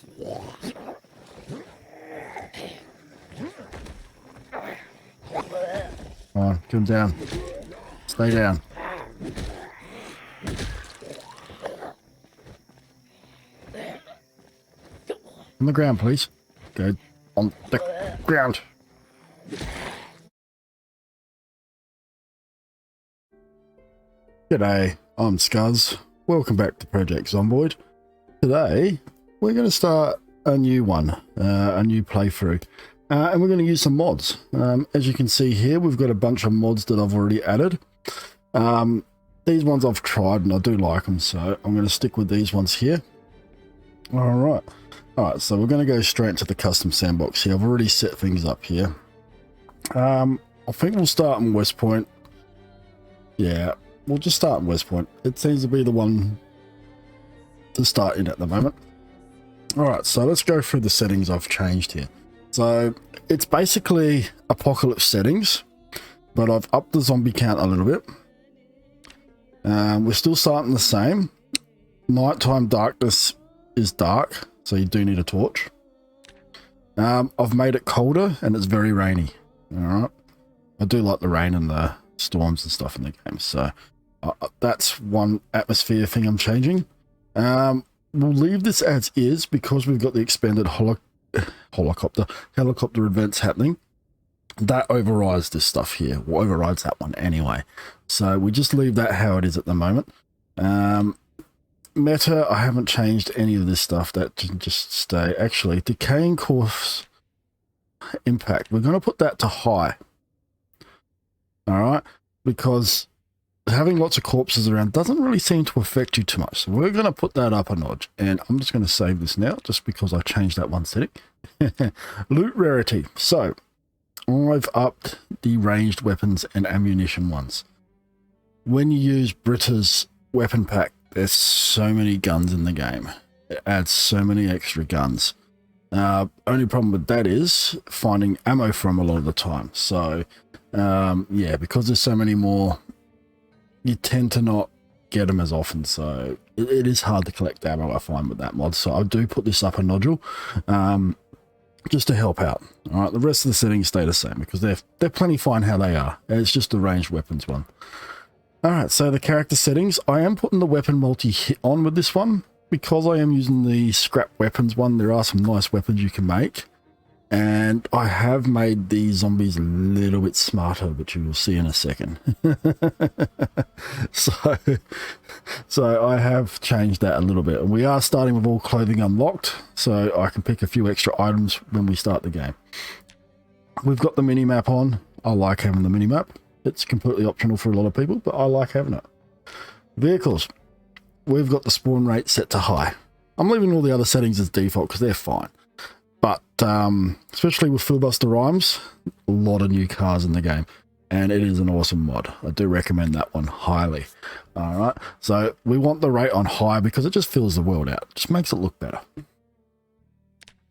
Come on, come down. Stay down. On the ground, please. Go on the ground. G'day, I'm Scuzz. Welcome back to Project Zomboid. Today, we're going to start a new one, a new playthrough. And we're going to use some mods. As you can see here, we've got a bunch of mods that I've already added. These ones I've tried and I do like them, so I'm going to stick with these ones here. Alright, so we're going to go straight into the custom sandbox here. I've already set things up here. I think we'll start in West Point. Yeah, we'll just start in West Point. It seems to be the one to start in at the moment. Alright, so let's go through the settings I've changed here. So it's basically apocalypse settings, but I've upped the zombie count a little bit. We're still starting the same. Nighttime darkness is dark, so you do need a torch. I've made it colder and it's very rainy. Alright, I do like the rain and the storms and stuff in the game, so that's one atmosphere thing I'm changing. We'll leave this as is because we've got the expanded helicopter events happening. That overrides this stuff here, or overrides that one anyway, so we just leave that how it is at the moment. Meta, I haven't changed any of this stuff. That can just stay. Actually, decaying corpse impact, we're going to put that to high. All right, because having lots of corpses around doesn't really seem to affect you too much, so we're going to put that up a notch. And I'm just going to save this now just because I changed that one setting. Loot rarity, so I've upped the ranged weapons and ammunition ones. When you use Brita's weapon pack, there's so many guns in the game. It adds so many extra guns. Only problem with that is finding ammo from a lot of the time. So yeah, because there's so many more, you tend to not get them as often, so it is hard to collect ammo, I find, with that mod. So I do put this up a nodule just to help out. All right, the rest of the settings stay the same because they're plenty fine how they are. It's just the ranged weapons one. All right, so the character settings, I am putting the weapon multi-hit on with this one because I am using the scrap weapons one. There are some nice weapons you can make. And I have made the zombies a little bit smarter, which you will see in a second. so I have changed that a little bit. And we are starting with all clothing unlocked, so I can pick a few extra items when we start the game. We've got the mini-map on. I like having the mini-map. It's completely optional for a lot of people, but I like having it. Vehicles. We've got the spawn rate set to high. I'm leaving all the other settings as default because they're fine. But especially with Filibuster rhymes, a lot of new cars in the game, and it is an awesome mod. I do recommend that one highly. All right, so we want the rate on high because it just fills the world out. It just makes it look better.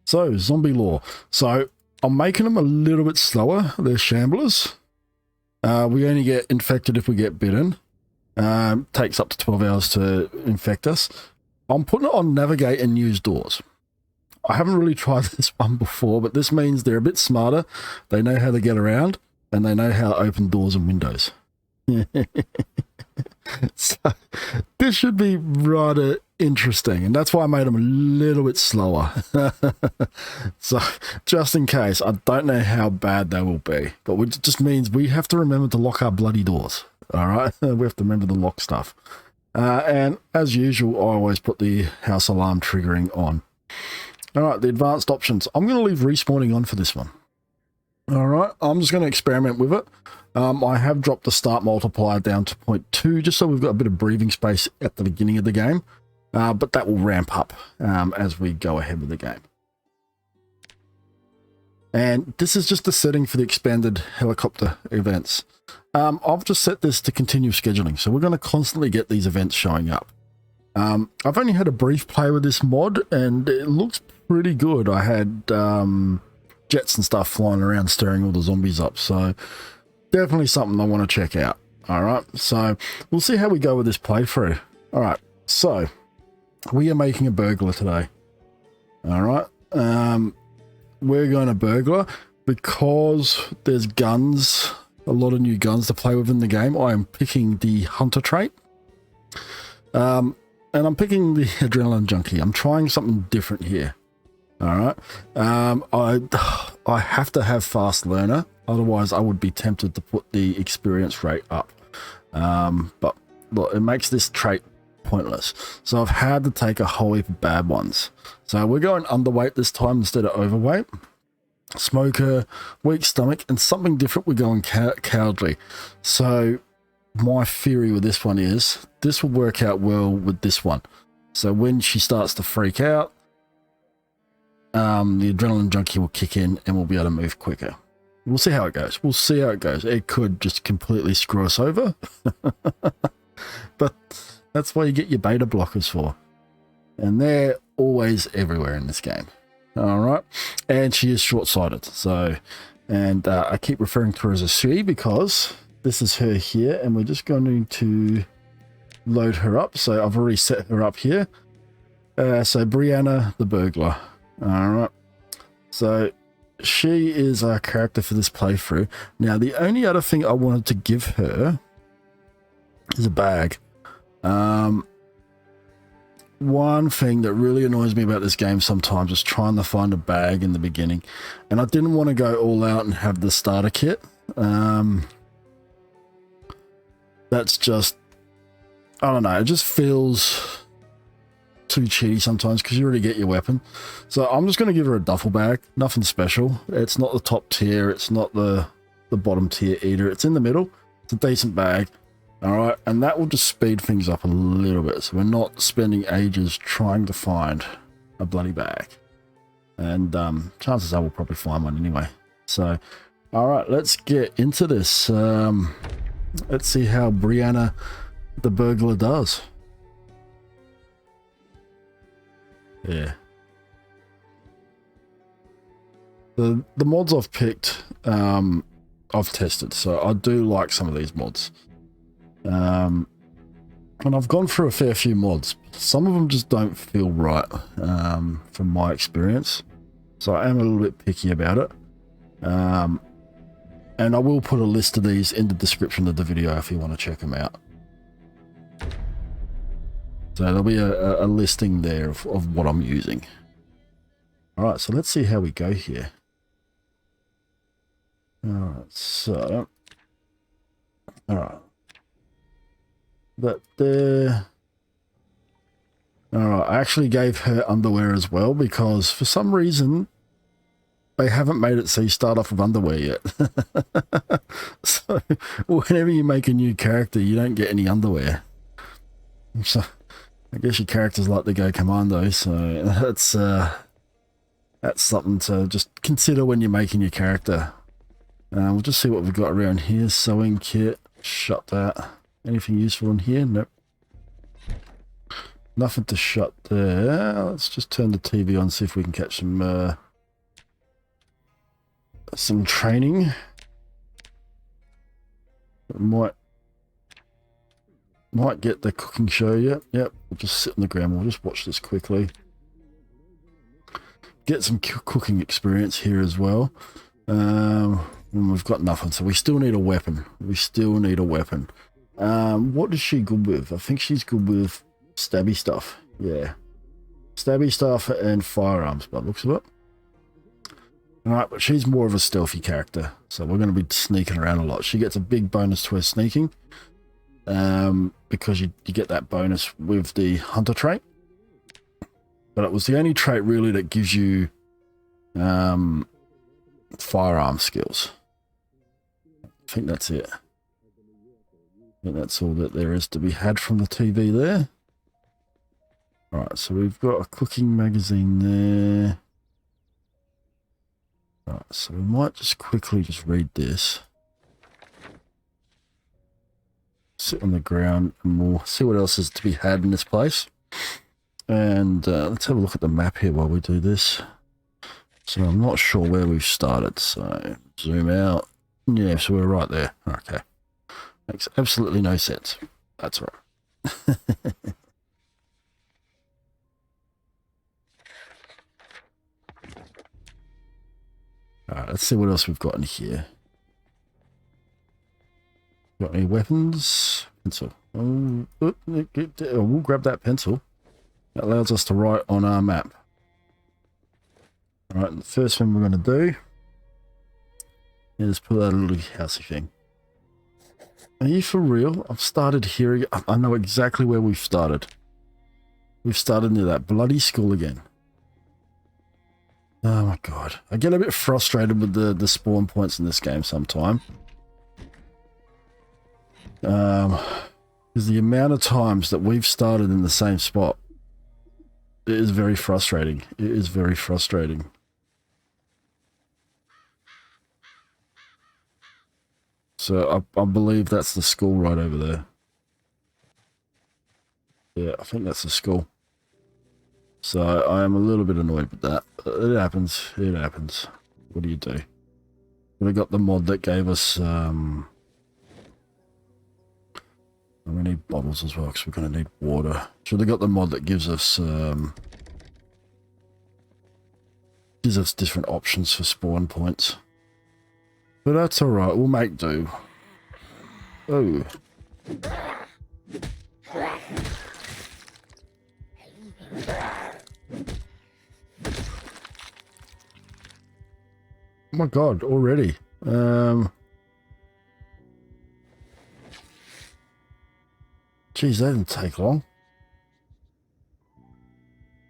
So zombie lore. So I'm making them a little bit slower. They're shamblers. We only get infected if we get bitten. Takes up to 12 hours to infect us. I'm putting it on navigate and use doors. I haven't really tried this one before, but this means they're a bit smarter. They know how to get around, and they know how to open doors and windows. So this should be rather interesting, and that's why I made them a little bit slower. So just in case, I don't know how bad they will be, but it just means we have to remember to lock our bloody doors. All right, we have to remember to lock stuff. And as usual, I always put the house alarm triggering on. All right, the advanced options. I'm going to leave respawning on for this one. All right, I'm just going to experiment with it. I have dropped the start multiplier down to 0.2 just so we've got a bit of breathing space at the beginning of the game. But that will ramp up as we go ahead with the game. And this is just the setting for the expanded helicopter events. I've just set this to continue scheduling, so we're going to constantly get these events showing up. I've only had a brief play with this mod, and it looks pretty good. I had jets and stuff flying around stirring all the zombies up, so definitely something I want to check out. All right, so we'll see how we go with this playthrough. All right, so we are making a burglar today. All right. We're going to burglar because there's guns, a lot of new guns to play with in the game. I am picking the hunter trait. And I'm picking the adrenaline junkie. I'm trying something different here. All right. I have to have fast learner. Otherwise, I would be tempted to put the experience rate up. But look, it makes this trait pointless. So I've had to take a whole heap of bad ones. So we're going underweight this time instead of overweight. Smoker, weak stomach, and something different, we're going cowardly. So my theory with this one is this will work out well with this one. So when she starts to freak out, the adrenaline junkie will kick in and we'll be able to move quicker. We'll see how it goes. We'll see how it goes. It could just completely screw us over. But that's why you get your beta blockers for. And they're always everywhere in this game. All right. And she is short-sighted. So, and I keep referring to her as a she because this is her here. And we're just going to load her up. So I've already set her up here. So Briana the Burglar. All right. So she is our character for this playthrough. Now, the only other thing I wanted to give her is a bag. One thing that really annoys me about this game sometimes is trying to find a bag in the beginning. And I didn't want to go all out and have the starter kit. That's just, I don't know, it just feels too cheaty sometimes because you already get your weapon. So I'm just going to give her a duffel bag. Nothing special. It's not the top tier. It's not the bottom tier either. It's in the middle. It's a decent bag. All right. And that will just speed things up a little bit. So we're not spending ages trying to find a bloody bag. And chances are we'll probably find one anyway. So, all right, let's get into this. Let's see how Briana the Burglar does. Yeah. The mods I've picked, I've tested, so I do like some of these mods. And I've gone through a fair few mods. Some of them just don't feel right, from my experience. So I am a little bit picky about it. And I will put a list of these in the description of the video if you want to check them out. So there'll be a listing there of what I'm using. All right, so let's see how we go here. All right, so, all right. That there. All right, I actually gave her underwear as well because for some reason they haven't made it so you start off with underwear yet. So whenever you make a new character, you don't get any underwear. So I guess your characters like to go commando, so that's something to just consider when you're making your character. We'll just see what we've got around here. Sewing kit, shut that. Anything useful in here? Nope. Nothing to shut there. Let's just turn the TV on, see if we can catch some training. Might get the cooking show yet. Yep, we'll just sit on the ground. We'll just watch this quickly. Get some cooking experience here as well. And we've got nothing, so we still need a weapon. We still need a weapon. What is she good with? I think she's good with stabby stuff. Yeah. Stabby stuff and firearms, by the looks of it. Alright, but she's more of a stealthy character, so we're going to be sneaking around a lot. She gets a big bonus to her sneaking. Because you get that bonus with the hunter trait. But it was the only trait really that gives you firearm skills. I think that's it. I think that's all that there is to be had from the TV there. Alright, so we've got a cooking magazine there. Alright, so we might just quickly just read this. Sit on the ground and we'll see what else is to be had in this place. And let's have a look at the map here while we do this. So I'm not sure where we've started, so zoom out. Yeah, so we're right there. Okay. Makes absolutely no sense. That's right. Alright, let's see what else we've got in here. Got any weapons? Pencil. Oh, we'll grab that pencil. That allows us to write on our map. Alright, the first thing we're going to do is put that little housey thing. Are you for real? I've started hearing... I know exactly where we've started. We've started near that bloody school again. Oh my god. I get a bit frustrated with the spawn points in this game sometime. Because the amount of times that we've started in the same spot, it is very frustrating. It is very frustrating. So I believe that's the school right over there. Yeah, I think that's the school. So I am a little bit annoyed with that. It happens. It happens. What do you do? We got the mod that gave us... we need bottles as well because we're going to need water. So they got the mod that gives us different options for spawn points. But that's alright, we'll make do. Oh. Oh my god, already. Geez, that didn't take long.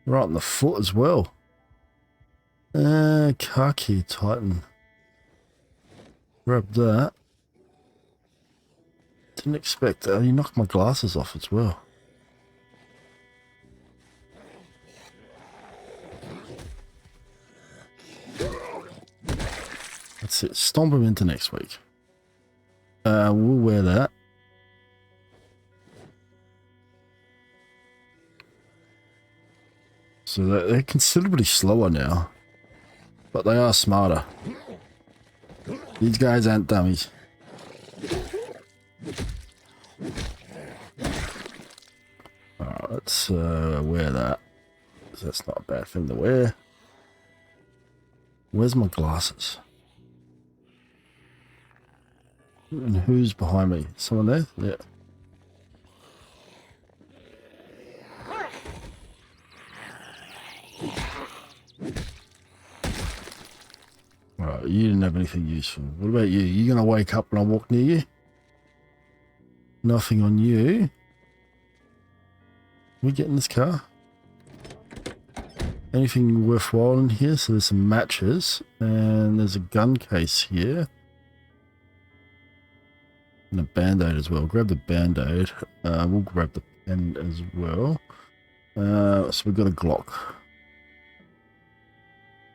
Right in the foot as well. Car key Titan. Grab that. Didn't expect that. You knocked my glasses off as well. That's it. Stomp him into next week. We'll wear that. So they're considerably slower now. But they are smarter. These guys aren't dummies. Alright, let's wear that. That's not a bad thing to wear. Where's my glasses? And who's behind me? Someone there? Yeah. Alright, you didn't have anything useful. What about you? You gonna wake up when I walk near you? Nothing on you. Can we get in this car? Anything worthwhile in here? So there's some matches and there's a gun case here. And a band-aid as well. Grab the band-aid. We'll grab the pen as well. So we've got a Glock.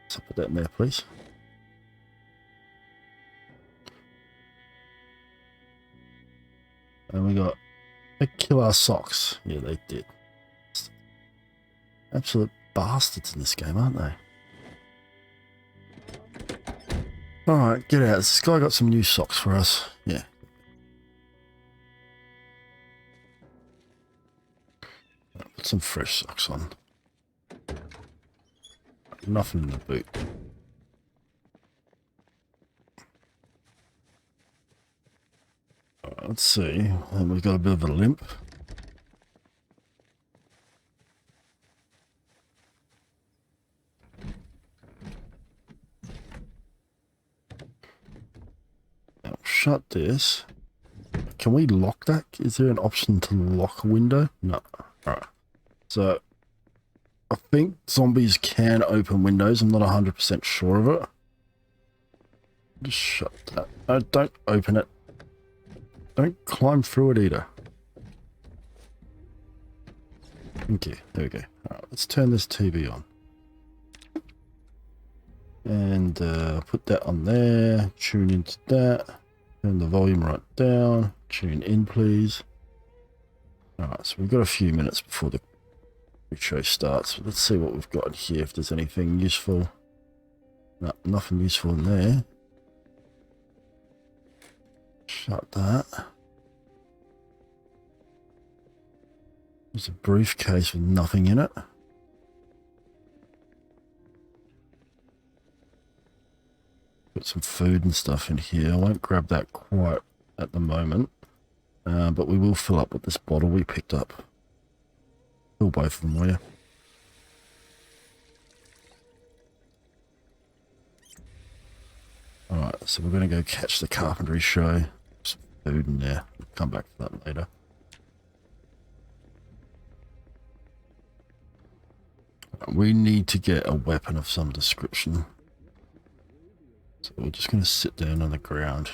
So put that in there, please. And we got... They kill our socks. Yeah, they did. Absolute bastards in this game, aren't they? Alright, get out. This guy got some new socks for us. Yeah. Put some fresh socks on. Nothing in the boot. Alright, let's see. We've got a bit of a limp. Now, shut this. Can we lock that? Is there an option to lock a window? No. Alright. So, I think zombies can open windows. I'm not 100% sure of it. Just shut that. No, don't open it. Don't climb through it either. Thank you. There we go. Alright, let's turn this TV on. And put that on there. Tune into that. Turn the volume right down. Tune in, please. Alright, so we've got a few minutes before the show starts. Let's see what we've got here, if there's anything useful. No, nothing useful in there. Shut that. There's a briefcase with nothing in it. Got some food and stuff in here. I won't grab that quite at the moment, but we will fill up with this bottle we picked up. Fill both of them, will you? Alright, so we're going to go catch the carpentry show. Some food in there. We'll come back to that later. We need to get a weapon of some description. So we're just going to sit down on the ground.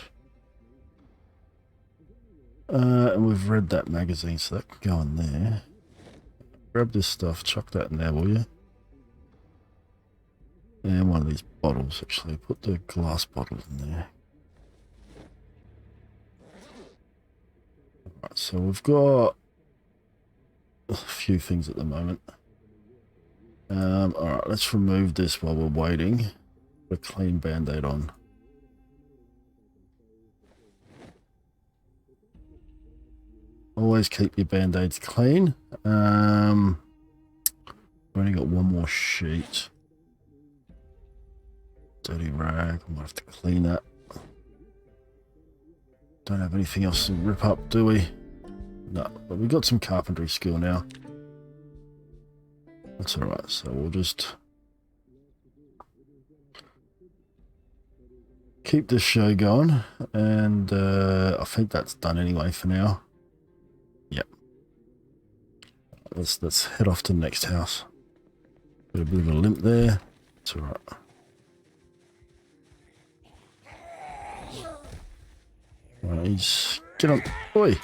And we've read that magazine, so that can go in there. Grab this stuff, chuck that in there, will you? And one of these bottles, actually. Put the glass bottles in there. Alright, so we've got a few things at the moment. Alright, let's remove this while we're waiting. Put a clean band-aid on. Always keep your band-aids clean. We've only got one more sheet. Dirty rag, I might have to clean that. Don't have anything else to rip up, do we? No, but we've got some carpentry skill now. That's alright, so we'll just keep this show going, and I think that's done anyway for now. Yep. Let's head off to the next house. Got a bit of a limp there. It's alright. Right, he's get on. Oi!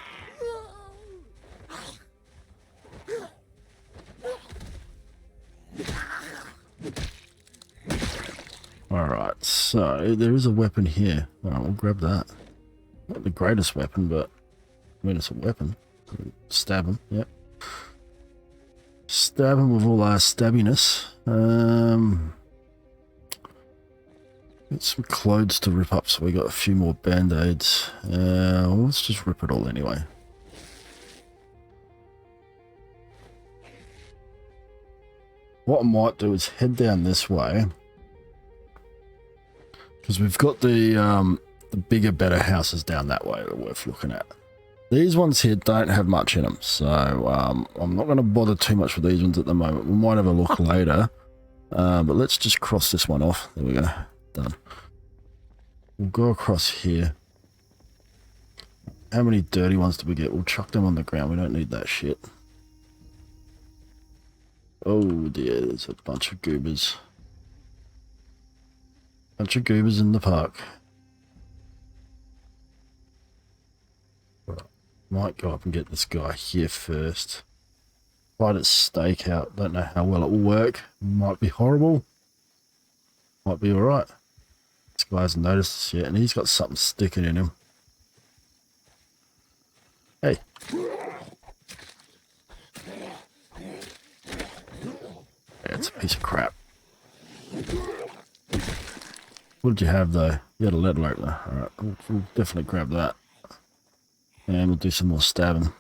Alright, so there is a weapon here. Alright, we'll grab that. Not the greatest weapon, but I mean, it's a weapon. Stab him, yep. Stab him with all our stabbiness. Got some clothes to rip up, so we got a few more band-aids. Well, let's just rip it all anyway. What I might do is head down this way, because we've got the bigger, better houses down that way that are worth looking at. These ones here don't have much in them, so I'm not going to bother too much with these ones at the moment. We might have a look later, but let's just cross this one off. There we go. Done. We'll go across here. How many dirty ones do we get? We'll chuck them on the ground. We don't need that shit. Oh dear, there's a bunch of goobers. Bunch of goobers in the park. Might go up and get this guy here first. Right at Stakeout. Don't know how well it will work. Might be horrible. Might be alright. This guy hasn't noticed this yet, and he's got something sticking in him. Hey. It's a piece of crap. What did you have though? You had a lead opener. Alright, we'll definitely grab that. And we'll do some more stabbing.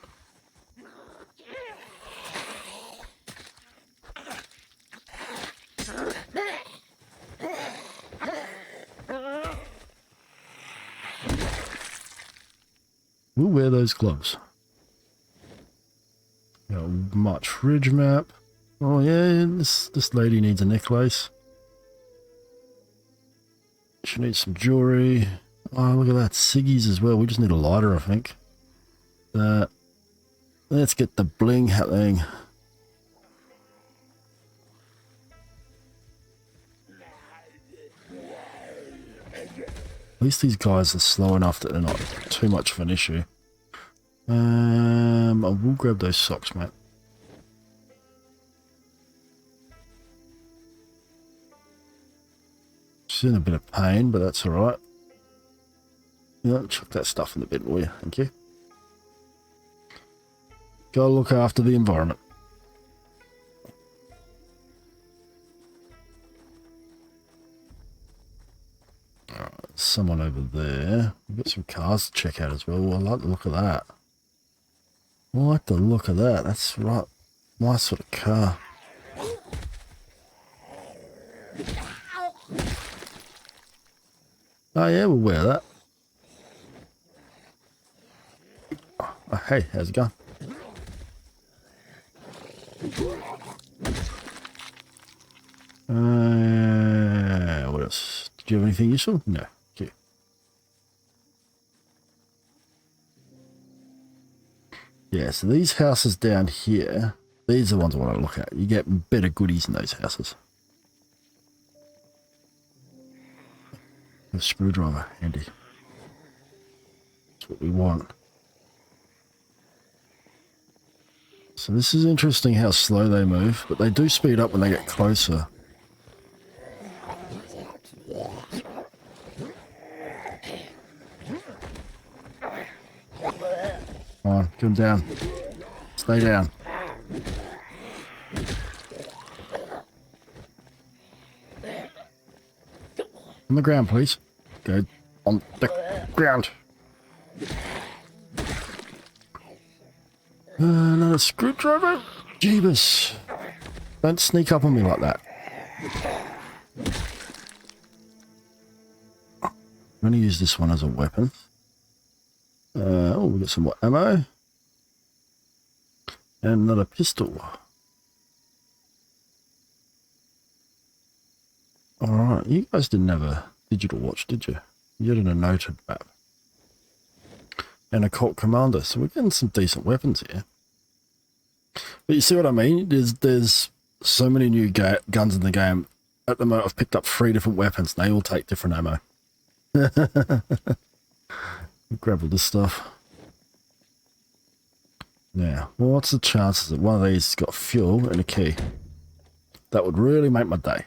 We'll wear those gloves. Got a much ridge map. Oh yeah, this lady needs a necklace. She needs some jewelry. Oh, look at that. Ciggies as well. We just need a lighter, I think. Let's get the bling happening. At least these guys are slow enough that they're not too much of an issue. I will grab those socks, mate. She's in a bit of pain, but that's alright. Yeah, chuck that stuff in the bin, will you? Thank you. Gotta look after the environment. Alright, someone over there. We've got some cars to check out as well. I like the look of that. I like the look of that. That's right. My sort of car. Oh yeah, we'll wear that. Oh, hey, how's it going? What else? Did you have anything useful? No. Okay. Yeah, so these houses down here, these are the ones I want to look at. You get better goodies in those houses. A screwdriver, handy. That's what we want. So this is interesting how slow they move, but they do speed up when they get closer. Come on, come down. Stay down. On the ground, please. Go on the ground. Another screwdriver? Jeebus. Don't sneak up on me like that. I'm going to use this one as a weapon. Oh, we got some more ammo. And another pistol. Alright, you guys didn't have a digital watch, did you? You had a noted map. And a Colt Commander, so we're getting some decent weapons here. But you see what I mean? There's so many new guns in the game. At the moment, I've picked up 3 different weapons, and they all take different ammo. Grab all this stuff. Now, what's the chances that one of these has got fuel and a key? That would really make my day.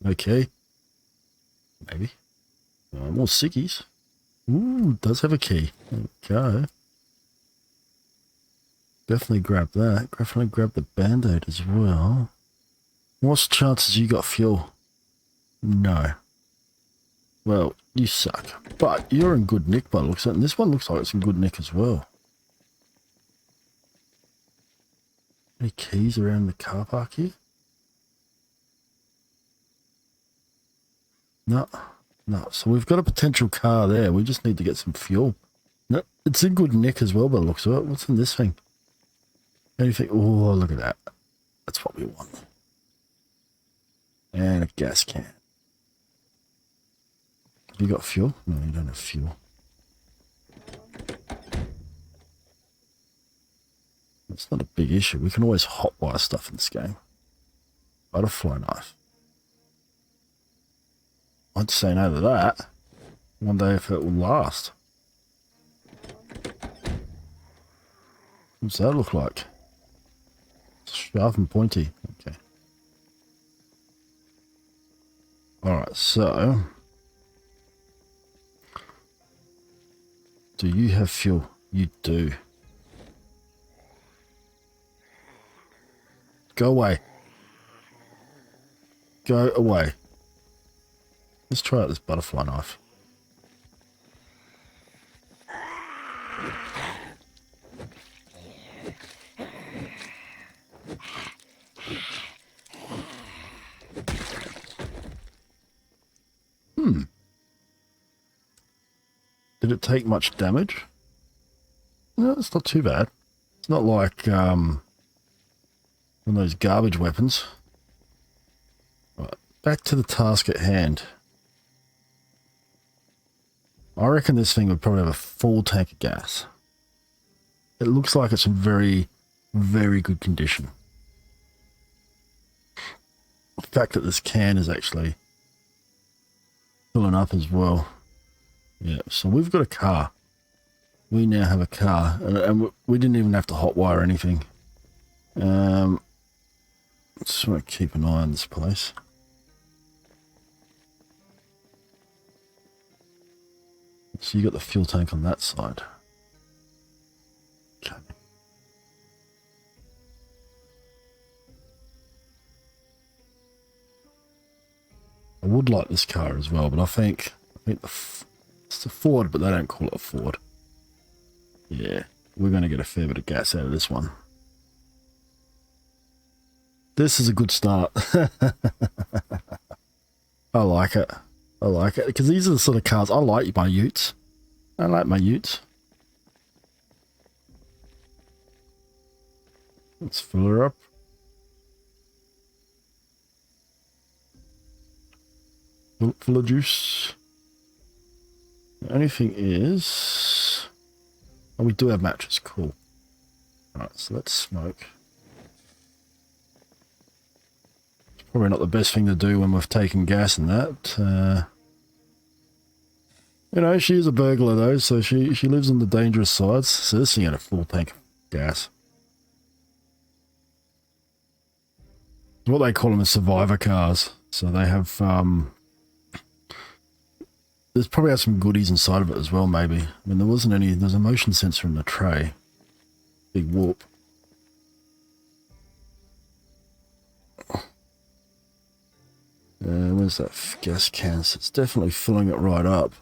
Okay. Maybe. More sickies. Ooh, does have a key. There we go. Definitely grab that. Definitely grab the band-aid as well. What's the chances you got fuel? No. Well, you suck. But you're in good nick by the looks of it. And this one looks like it's in good nick as well. Any keys around the car park here? No. No. So we've got a potential car there. We just need to get some fuel. No, it's in good nick as well by the looks of it. What's in this thing? Anything? Oh, look at that. That's what we want. And a gas can. Have you got fuel? No, you don't have fuel. It's not a big issue. We can always hotwire stuff in this game. Butterfly knife. I'd say no to that. Wonder if it will last. What's that look like? Sharp and pointy. Okay. Alright, so. Do you have fuel? You do. Go away. Go away. Let's try out this butterfly knife. Did it take much damage? No, it's not too bad. It's not like one of those garbage weapons. Right, back to the task at hand. I reckon this thing would probably have a full tank of gas. It looks like it's in very, very good condition. The fact that this can is actually filling up as well. Yeah, so we've got a car. We now have a car, and we didn't even have to hotwire anything. Just want to keep an eye on this place. So you got the fuel tank on that side. Okay. I would like this car as well, but I think it's a Ford, but they don't call it a Ford. Yeah, we're going to get a fair bit of gas out of this one. This is a good start. I like it. I like it because these are the sort of cars I like. My utes. I like my utes. Let's fill her up. Full of juice. The only thing is... Oh, we do have matches. Cool. Alright, so let's smoke. It's probably not the best thing to do when we've taken gas and that. You know, she is a burglar though, so she lives on the dangerous sides. So this thing had a full tank of gas. What they call them is survivor cars. So they have... There's probably have some goodies inside of it as well, maybe. I mean, there wasn't any... There's a motion sensor in the tray. Big whoop. Where's that gas can? It's definitely filling it right up.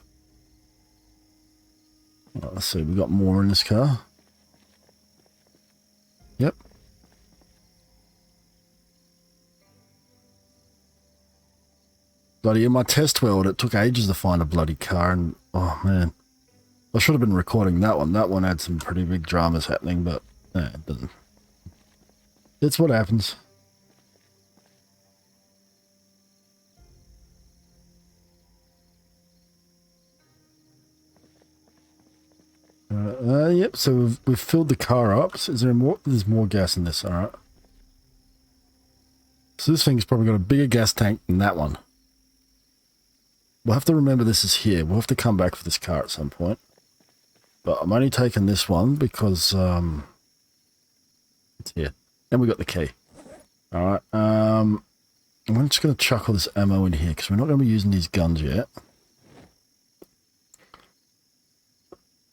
Right, let's see, we got more in this car. Yep. Bloody in my test world, it took ages to find a bloody car, and oh man, I should have been recording that one. That one had some pretty big dramas happening, but it doesn't. It's what happens. Yep. So we've filled the car up. So is there more? There's more gas in this. All right. So this thing's probably got a bigger gas tank than that one. We'll have to remember this is here. We'll have to come back for this car at some point. But I'm only taking this one because it's here. And we got the key. Alright. I'm just going to chuck all this ammo in here because we're not going to be using these guns yet.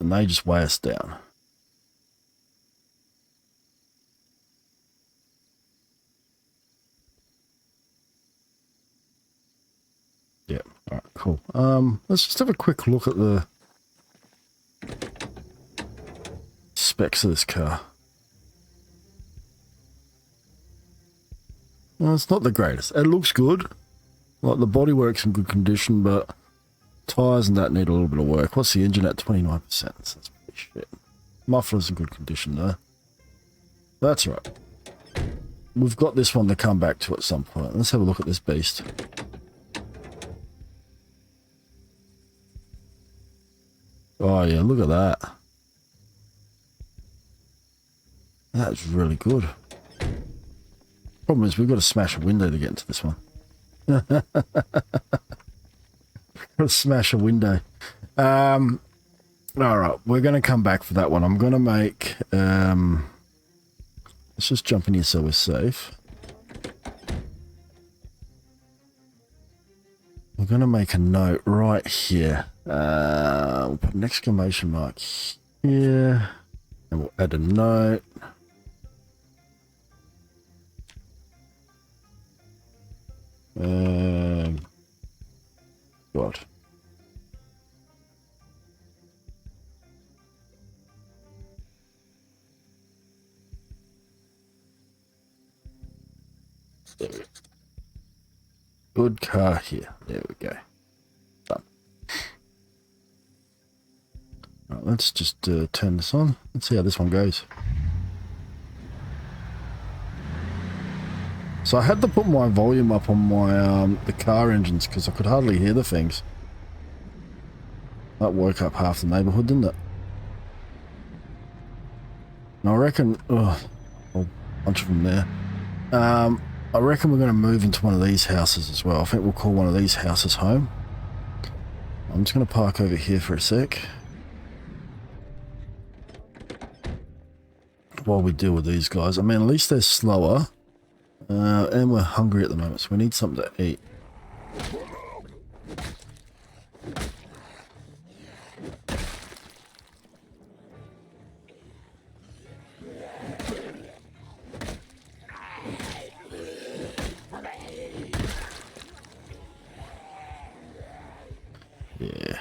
And they just weigh us down. Yeah. Alright, cool. Let's just have a quick look at the specs of this car. Well, it's not the greatest. It looks good. Like the bodywork's in good condition, but tyres and that need a little bit of work. What's the engine at? 29%. So that's pretty shit. Muffler's in good condition though. That's right. We've got this one to come back to at some point. Let's have a look at this beast. Oh yeah, look at that. That's really good. Problem is we've got to smash a window to get into this one. Got to smash a window. Alright, we're going to come back for that one. I'm going to make... let's just jump in here so we're safe. We're going to make a note right here. We'll put an exclamation mark here. And we'll add a note. What? There we go. Good car here. There we go. Done. Right, let's just turn this on. Let's see how this one goes. So I had to put my volume up on my the car engines because I could hardly hear the things. That woke up half the neighborhood, didn't it? And I reckon... Oh, a bunch of them there. I reckon we're going to move into one of these houses as well. I think we'll call one of these houses home. I'm just going to park over here for a sec. While we deal with these guys. I mean, at least they're slower. And we're hungry at the moment, so we need something to eat. Yeah.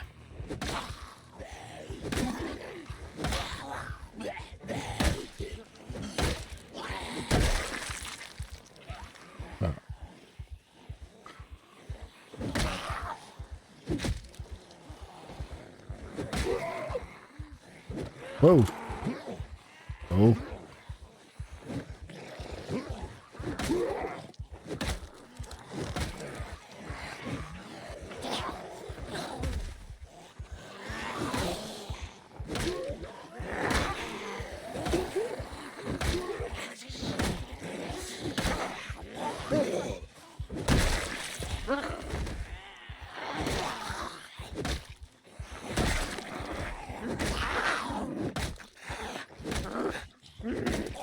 Whoa. Oh.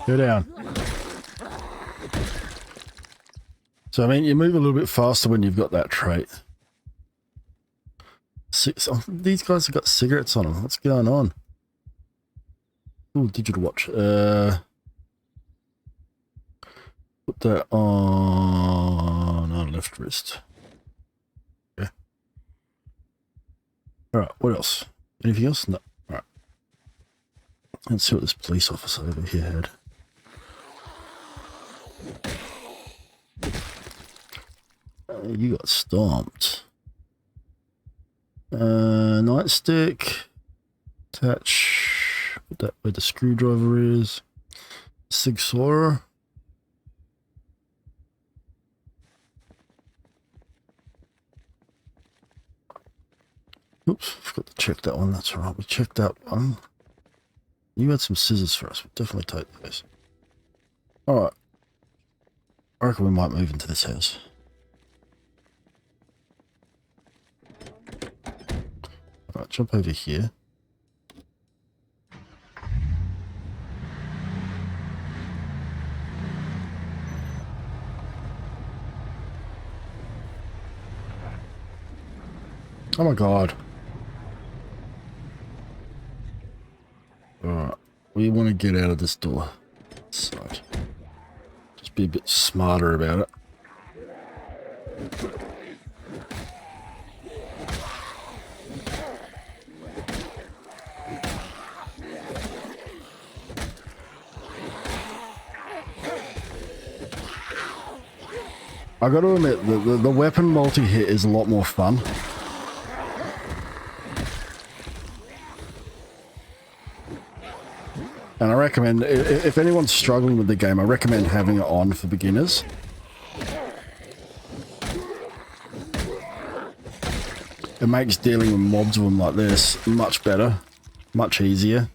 Go down. So, I mean, you move a little bit faster when you've got that trait. Oh, these guys have got cigarettes on them. What's going on? Oh, digital watch. Put that on our left wrist. Okay. Alright, what else? Anything else? No. Alright. Let's see what this police officer over here had. You got stomped. Nightstick. Attach. Put that where the screwdriver is. Sig Sauer. Oops, forgot to check that one. That's all right. We checked that one. You had some scissors for us. We'll definitely take those. All right. I reckon we might move into this house. All right, jump over here. Oh my god. Alright, we want to get out of this door. Side. Just be a bit smarter about it. I gotta admit, the weapon multi-hit is a lot more fun. And I recommend, if anyone's struggling with the game, I recommend having it on for beginners. It makes dealing with mobs with them like this much better, much easier.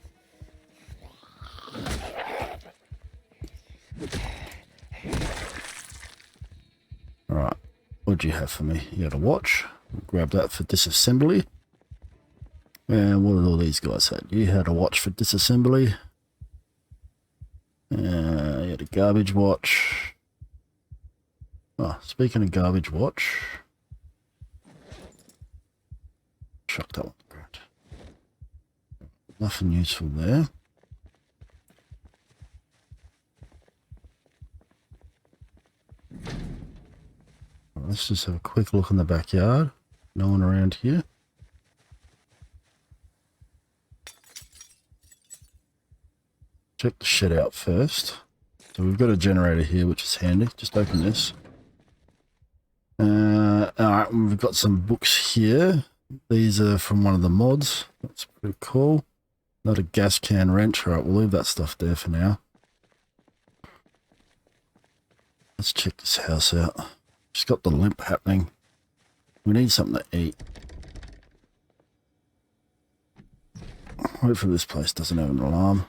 Alright, what do you have for me? You had a watch. Grab that for disassembly. And what did all these guys had? You had a watch for disassembly. You had a garbage watch. Oh, speaking of garbage watch. Chuck that one. Great. Nothing useful there. Right, let's just have a quick look in the backyard. No one around here. Check the shed out first. So we've got a generator here, which is handy. Just open this. Alright, we've got some books here. These are from one of the mods. That's pretty cool. Not a gas can wrench. Alright, we'll leave that stuff there for now. Let's check this house out. Just got the limp happening. We need something to eat. Hopefully this place doesn't have an alarm.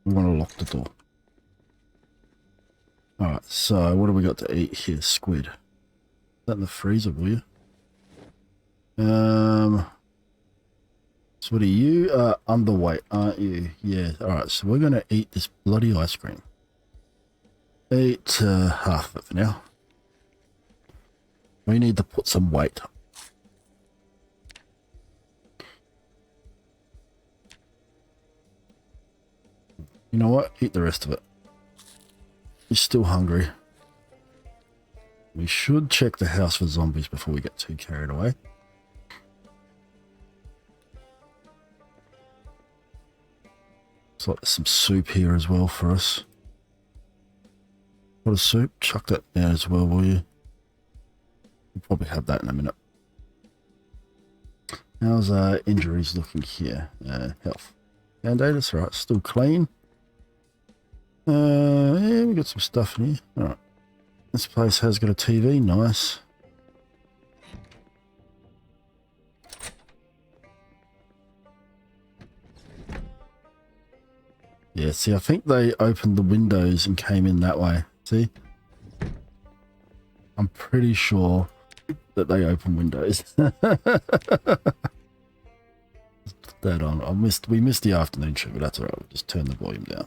We want to lock the door. Alright, so what do we got to eat here? Squid. Is that in the freezer, will you? So what are you? Underweight, aren't you? Yeah, alright, so we're going to eat this bloody ice cream. Eat half of it for now. We need to put some weight. You know what? Eat the rest of it. You're still hungry. We should check the house for zombies before we get too carried away. Looks like there's some soup here as well for us. What a soup. Chuck that down as well, will you? We'll probably have that in a minute. How's injuries looking here? Health. Band-aid, that's right, still clean. Yeah, we got some stuff in here. Alright. This place has got a TV, nice. Yeah, see, I think they opened the windows and came in that way. See? I'm pretty sure that they open windows. Put that on. We missed the afternoon show, but that's alright. We'll just turn the volume down.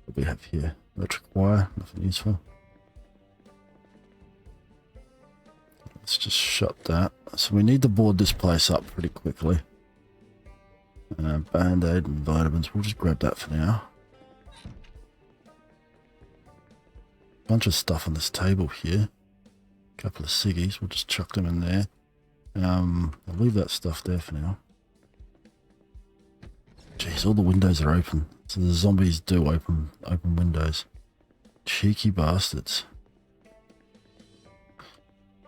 What do we have here? Electric wire, nothing useful. Let's just shut that. So we need to board this place up pretty quickly. Band-aid and vitamins. We'll just grab that for now. Bunch of stuff on this table here. A couple of ciggies. We'll just chuck them in there. I'll leave that stuff there for now. Jeez, all the windows are open. So the zombies do open windows. Cheeky bastards.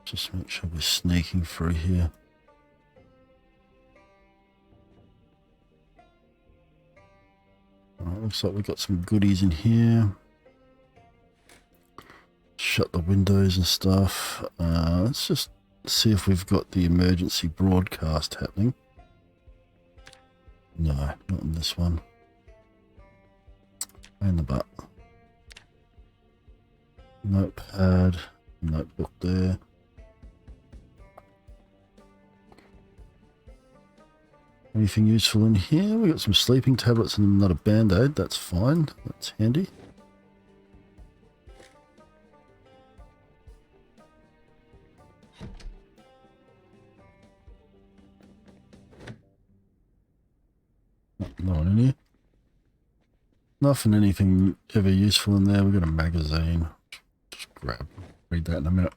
Just make sure we're sneaking through here. Alright, looks like we've got some goodies in here. Shut the windows and stuff. Let's just see if we've got the emergency broadcast happening. No, not in this one. In the butt. Notepad, notebook there. Anything useful in here? We got some sleeping tablets and not a band-aid. That's fine. That's handy. No one in here. Nothing, anything ever useful in there. We've got a magazine. Just read that in a minute.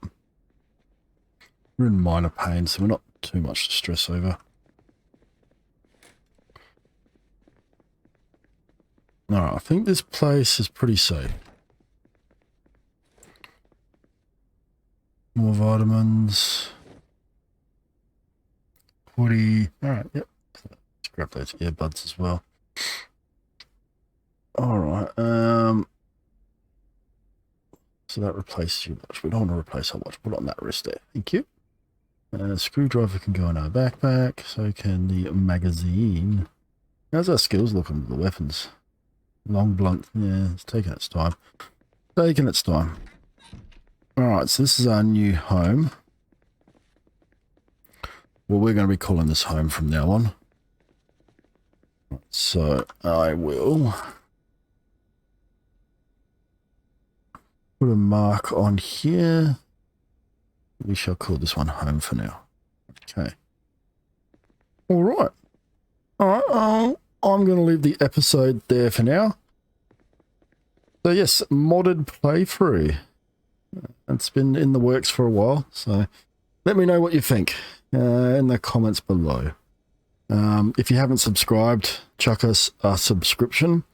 We're in minor pain, so we're not too much to stress over. Alright, I think this place is pretty safe. More vitamins. Hoodie. Alright, yep. Let's grab those earbuds as well. Alright, so that replaces your watch. We don't want to replace our watch. Put it on that wrist there. Thank you. Screwdriver can go in our backpack. So can the magazine. How's our skills looking with the weapons? Long blunt. Yeah, it's taking its time. Taking its time. Alright, so this is our new home. Well, we're going to be calling this home from now on. So I will put a mark on here. We shall call this one home for now. Okay. Alright. Alright, I'm going to leave the episode there for now. So yes, modded playthrough. It's been in the works for a while, so let me know what you think in the comments below. If you haven't subscribed, chuck us a subscription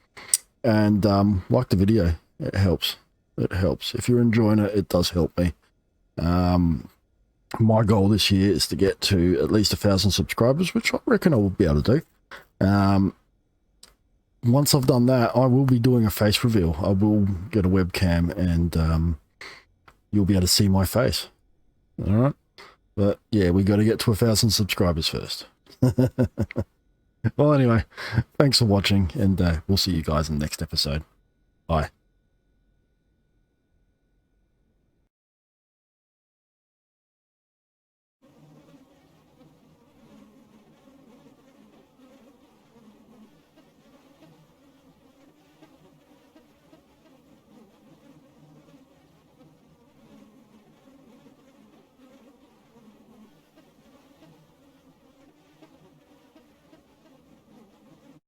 and like the video. It helps. It helps. If you're enjoying it, it does help me. My goal this year is to get to at least 1,000 subscribers, which I reckon I will be able to do. Once I've done that, I will be doing a face reveal. I will get a webcam and you'll be able to see my face. All right. But yeah, we got to get to 1,000 subscribers first. Well, anyway, thanks for watching and we'll see you guys in the next episode. Bye.